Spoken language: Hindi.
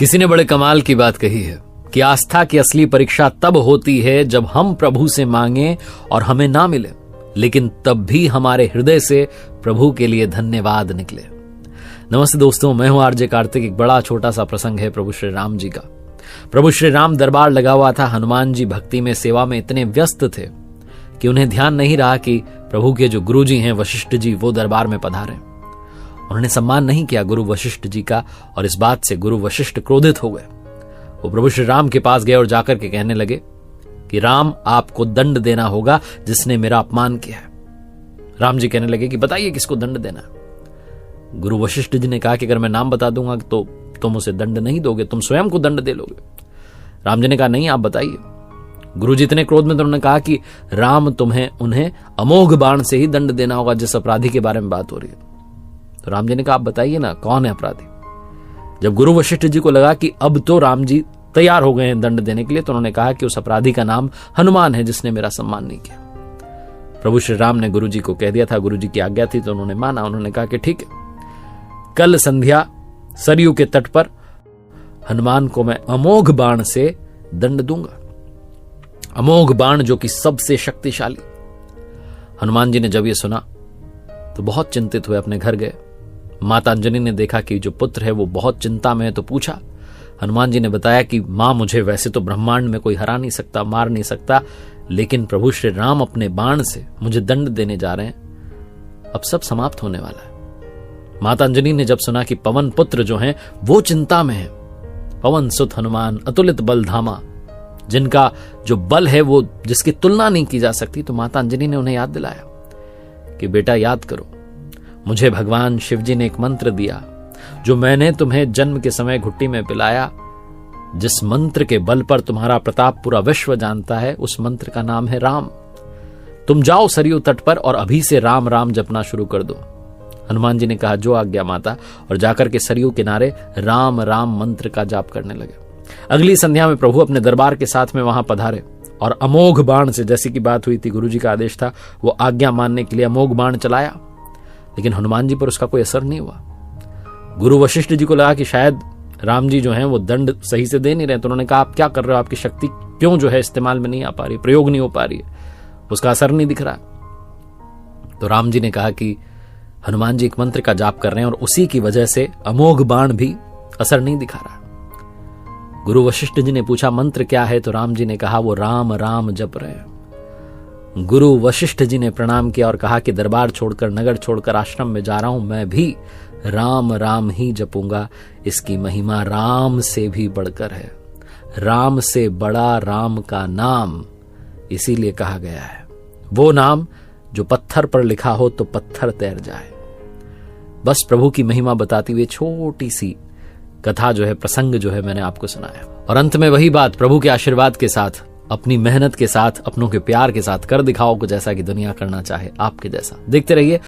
किसी ने बड़े कमाल की बात कही है कि आस्था की असली परीक्षा तब होती है जब हम प्रभु से मांगे और हमें ना मिले, लेकिन तब भी हमारे हृदय से प्रभु के लिए धन्यवाद निकले। नमस्ते दोस्तों, मैं हूं आरजे कार्तिक। एक बड़ा छोटा सा प्रसंग है प्रभु श्री राम जी का। प्रभु श्री राम दरबार लगा हुआ था। हनुमान जी भक्ति में, सेवा में इतने व्यस्त थे कि उन्हें ध्यान नहीं रहा कि प्रभु के जो गुरु जी हैं वशिष्ठ जी, वो दरबार में पधारे। उन्होंने सम्मान नहीं किया गुरु वशिष्ठ जी का, और इस बात से गुरु वशिष्ठ क्रोधित हो गए। वो प्रभु श्री राम के पास गए और जाकर के कहने लगे कि राम, आपको दंड देना होगा जिसने मेरा अपमान किया है। राम जी कहने लगे कि बताइए किसको दंड देना है। गुरु वशिष्ठ जी ने कहा कि अगर मैं नाम बता दूंगा तो तुम उसे दंड नहीं दोगे, तुम स्वयं को दंड दे लोगे। राम जी ने कहा नहीं, आप बताइए। गुरु जी इतने क्रोध में तो उन्होंने कहा कि राम, तुम्हें उन्हें अमोघ बाण से ही दंड देना होगा जिस अपराधी के बारे में बात हो रही है। तो राम जी ने कहा आप बताइए ना, कौन है अपराधी। जब गुरु वशिष्ठ जी को लगा कि अब तो राम जी तैयार हो गए हैं दंड देने के लिए, तो उन्होंने कहा कि उस अपराधी का नाम हनुमान है जिसने मेरा सम्मान नहीं किया। प्रभु श्री राम ने गुरु जी को कह दिया था, गुरु जी की आज्ञा थी तो उन्होंने माना। उन्होंने कहा कि ठीक है, कल संध्या सरयू के तट पर हनुमान को मैं अमोघ बाण से दंड दूंगा। अमोघ बाण जो कि सबसे शक्तिशाली। हनुमान जी ने जब यह सुना तो बहुत चिंतित हुए, अपने घर गए। माता अंजनी ने देखा कि जो पुत्र है वो बहुत चिंता में है, तो पूछा। हनुमान जी ने बताया कि मां, मुझे वैसे तो ब्रह्मांड में कोई हरा नहीं सकता, मार नहीं सकता, लेकिन प्रभु श्री राम अपने बाण से मुझे दंड देने जा रहे हैं। अब सब समाप्त होने वाला है। माता अंजनी ने जब सुना कि पवन पुत्र जो हैं वो चिंता में है, पवन सुत हनुमान अतुलित बल धामा, जिनका जो बल है वो जिसकी तुलना नहीं की जा सकती, तो माता अंजनी ने उन्हें याद दिलाया कि बेटा याद करो, मुझे भगवान शिव जी ने एक मंत्र दिया जो मैंने तुम्हें जन्म के समय घुट्टी में पिलाया। जिस मंत्र के बल पर तुम्हारा प्रताप पूरा विश्व जानता है, उस मंत्र का नाम है राम। तुम जाओ सरयू तट पर और अभी से राम राम जपना शुरू कर दो। हनुमान जी ने कहा जो आज्ञा माता, और जाकर के सरयू किनारे राम राम मंत्र का जाप करने लगे। अगली संध्या में प्रभु अपने दरबार के साथ में वहां पधारे और अमोघ बाण से, जैसी की बात हुई थी, गुरु जी का आदेश था, वो आज्ञा मानने के लिए अमोघ बाण चलाया, लेकिन हनुमान जी पर उसका कोई असर नहीं हुआ। गुरु वशिष्ठ जी को लगा कि शायद राम जी जो हैं वो दंड सही से दे नहीं रहे, तो उन्होंने कहा आप क्या कर रहे हो, आपकी शक्ति क्यों जो है इस्तेमाल में नहीं आ पा रही, प्रयोग नहीं हो पा रही है, उसका असर नहीं दिख रहा। तो राम जी ने कहा कि हनुमान जी एक मंत्र का जाप कर रहे हैं और उसी की वजह से अमोघ बाण भी असर नहीं दिखा रहा। गुरु वशिष्ठ जी ने पूछा मंत्र क्या है, तो राम जी ने कहा वो राम राम जप रहे हैं। गुरु वशिष्ठ जी ने प्रणाम किया और कहा कि दरबार छोड़कर, नगर छोड़कर आश्रम में जा रहा हूं, मैं भी राम राम ही जपूंगा। इसकी महिमा राम से भी बढ़कर है। राम से बड़ा राम का नाम, इसीलिए कहा गया है वो नाम जो पत्थर पर लिखा हो तो पत्थर तैर जाए। बस प्रभु की महिमा बताती हुई छोटी सी कथा जो है, प्रसंग जो है, मैंने आपको सुनाया। और अंत में वही बात, प्रभु के आशीर्वाद के साथ, अपनी मेहनत के साथ, अपनों के प्यार के साथ कर दिखाओ कुछ ऐसा कि दुनिया करना चाहे आपके जैसा। देखते रहिए